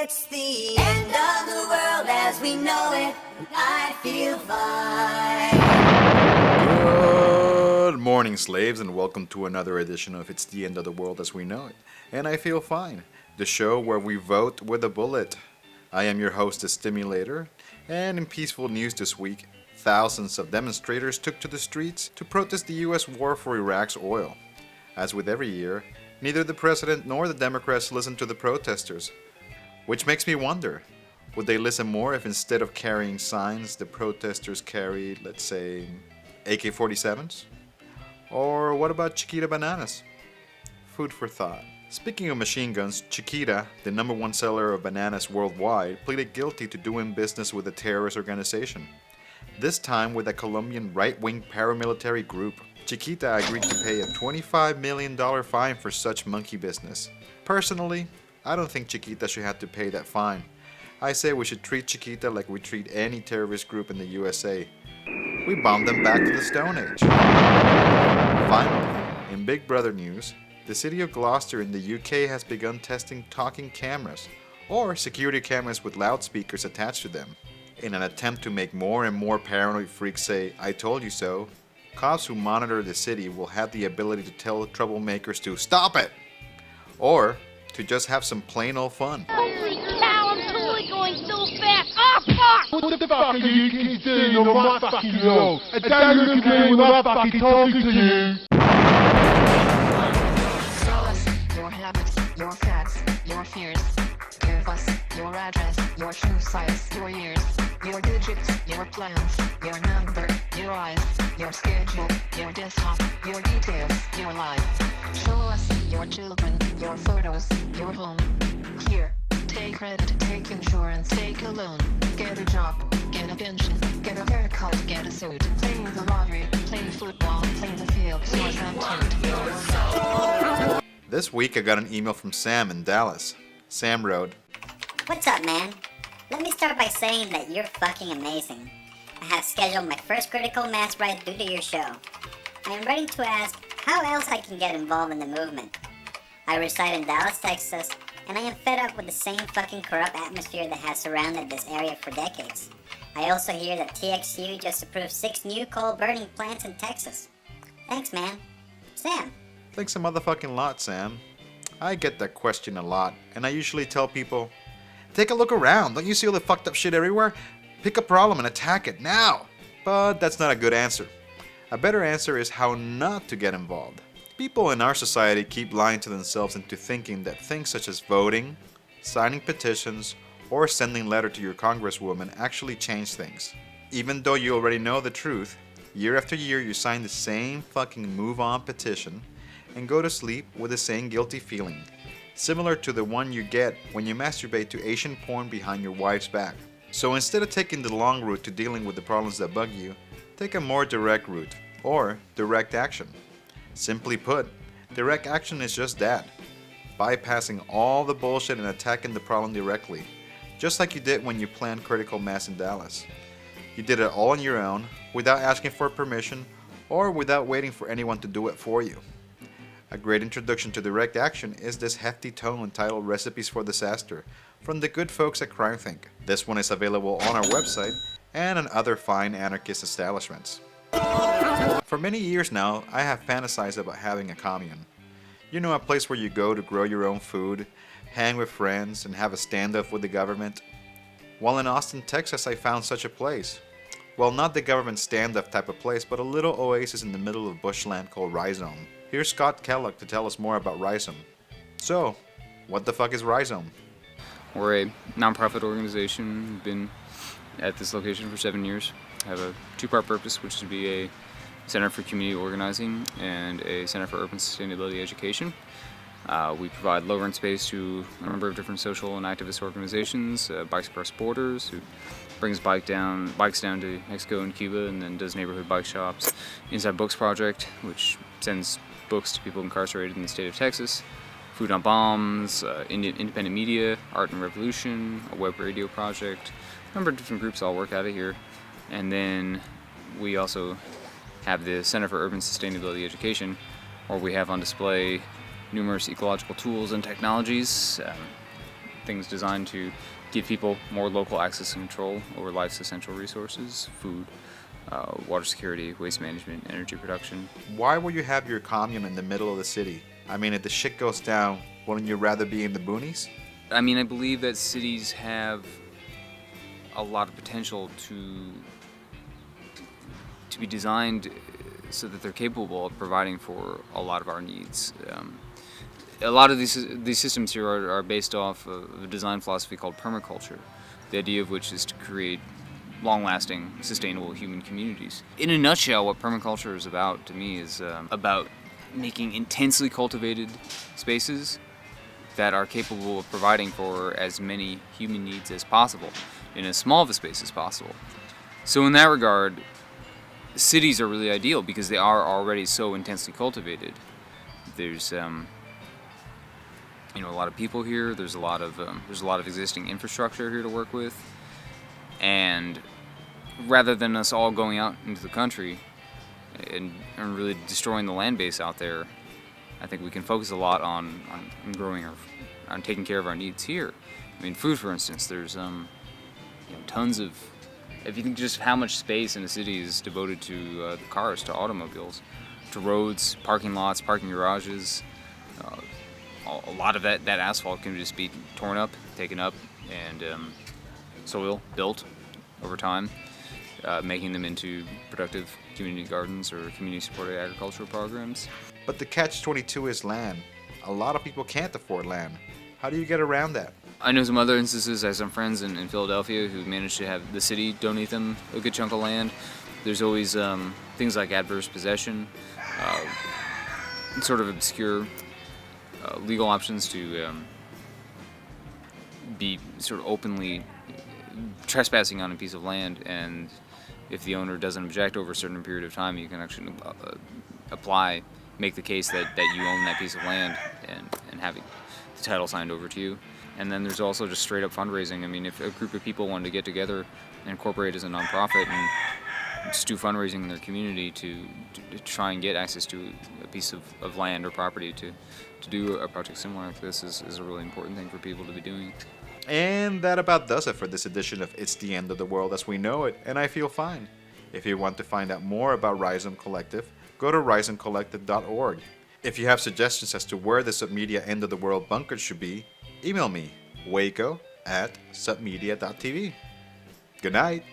It's the end of the world as we know it. I feel fine. Good morning, slaves, and welcome to another edition of It's the End of the World as We Know It. And I Feel Fine, the show where we vote with a bullet. I am your host, the Stimulator, and in peaceful news this week, thousands of demonstrators took to the streets to protest the U.S. war for Iraq's oil. As with every year, neither the president nor the Democrats listened to the protesters. Which makes me wonder, would they listen more if instead of carrying signs, the protesters carried, let's say, AK-47s? Or what about Chiquita bananas? Food for thought. Speaking of machine guns, Chiquita, the number one seller of bananas worldwide, pleaded guilty to doing business with a terrorist organization. This time with a Colombian right-wing paramilitary group. Chiquita agreed to pay a $25 million fine for such monkey business. Personally, I don't think Chiquita should have to pay that fine. I say we should treat Chiquita like we treat any terrorist group in the USA. We bomb them back to the Stone Age. Finally, in Big Brother news, the city of Gloucester in the UK has begun testing talking cameras, or security cameras with loudspeakers attached to them. In an attempt to make more and more paranoid freaks say, "I told you so," cops who monitor the city will have the ability to tell troublemakers to stop it, or to just have some plain old fun. Holy cow, I'm totally going so fast. Oh, fuck! What the fuck are you kids doing on my fucking road? And don't look at me when I'm fucking talking to you! Your habits, your facts, your fears. Give us your address, your shoe size, your years, your digits, your plans, your number, your eyes, your schedule, your desktop, your details, your life. Show us your children, your photos, your home. Here, take credit, take insurance, take a loan. Get a job, get a pension, get a haircut, get a suit. Play the lottery, play football, play the field, source empty. This week I got an email from Sam in Dallas. Sam wrote, "What's up, man? Let me start by saying that you're fucking amazing. I have scheduled my first critical mass ride due to your show. I am ready to ask how else I can get involved in the movement. I reside in Dallas, Texas, and I am fed up with the same fucking corrupt atmosphere that has surrounded this area for decades. I also hear that TXU just approved 6 new coal burning plants in Texas. Thanks, man. Sam." "Thanks a motherfucking lot, Sam. I get that question a lot, and I usually tell people, take a look around. Don't you see all the fucked up shit everywhere? Pick a problem and attack it now." But that's not a good answer. A better answer is how not to get involved. People in our society keep lying to themselves into thinking that things such as voting, signing petitions, or sending a letter to your congresswoman actually change things. Even though you already know the truth, year after year you sign the same fucking move on petition and go to sleep with the same guilty feeling, similar to the one you get when you masturbate to Asian porn behind your wife's back. So instead of taking the long route to dealing with the problems that bug you, take a more direct route, or direct action. Simply put, direct action is just that, bypassing all the bullshit and attacking the problem directly, just like you did when you planned critical mass in Dallas. You did it all on your own, without asking for permission, or without waiting for anyone to do it for you. A great introduction to direct action is this hefty tome entitled Recipes for Disaster from the good folks at CrimeThink. This one is available on our website and on other fine anarchist establishments. For many years now, I have fantasized about having a commune. You know, a place where you go to grow your own food, hang with friends, and have a standoff with the government. While in Austin, Texas, I found such a place. Well, not the government standoff type of place, but a little oasis in the middle of bushland called Rhizome. Here's Scott Kellogg to tell us more about Rhizome. So, what the fuck is Rhizome? We're a nonprofit organization. We've been at this location for 7 years. I have a 2-part purpose, which is to be a center for community organizing and a center for urban sustainability education. We provide low-rent space to a number of different social and activist organizations, Bikes Across Borders, who brings bikes down to Mexico and Cuba and then does neighborhood bike shops. Inside Books Project, which sends books to people incarcerated in the state of Texas. Food on Bombs, Independent Media, Art and Revolution, a web radio project. A number of different groups all work out of here. And then we also have the Center for Urban Sustainability Education, where we have on display numerous ecological tools and technologies. things designed to give people more local access and control over life's essential resources: food, water security, waste management, energy production. Why will you have your commune in the middle of the city? I mean, if the shit goes down, wouldn't you rather be in the boonies? I mean, I believe that cities have a lot of potential to be designed so that they're capable of providing for a lot of our needs. A lot of these systems here are based off of a design philosophy called permaculture, the idea of which is to create long-lasting, sustainable human communities. In a nutshell, what permaculture is about, to me, is about making intensely cultivated spaces that are capable of providing for as many human needs as possible in as small of a space as possible. So in that regard, cities are really ideal because they are already so intensely cultivated. There's a lot of people here. There's a lot of existing infrastructure here to work with, and rather than us all going out into the country and really destroying the land base out there, I think we can focus a lot on growing on taking care of our needs here. I mean, food, for instance. There's tons of. If you think just how much space in the city is devoted to the cars, to automobiles, to roads, parking lots, parking garages, a lot of that asphalt can just be torn up, taken up, and soil built over time, making them into productive community gardens or community-supported agricultural programs. But the catch-22 is land. A lot of people can't afford land. How do you get around that? I know some other instances. I have some friends in Philadelphia who managed to have the city donate them a good chunk of land. There's always things like adverse possession, sort of obscure legal options to be sort of openly trespassing on a piece of land, and if the owner doesn't object over a certain period of time, you can actually make the case that you own that piece of land and have the title signed over to you. And then there's also just straight up fundraising. I mean, if a group of people wanted to get together and incorporate as a nonprofit and just do fundraising in their community to try and get access to a piece of land or property to do a project similar like this is a really important thing for people to be doing. And that about does it for this edition of It's the End of the World as We Know It, and I Feel Fine. If you want to find out more about Rhizome Collective, go to rhizomecollective.org. If you have suggestions as to where the submedia End of the World bunker should be, email me, waco@submedia.tv. Good night.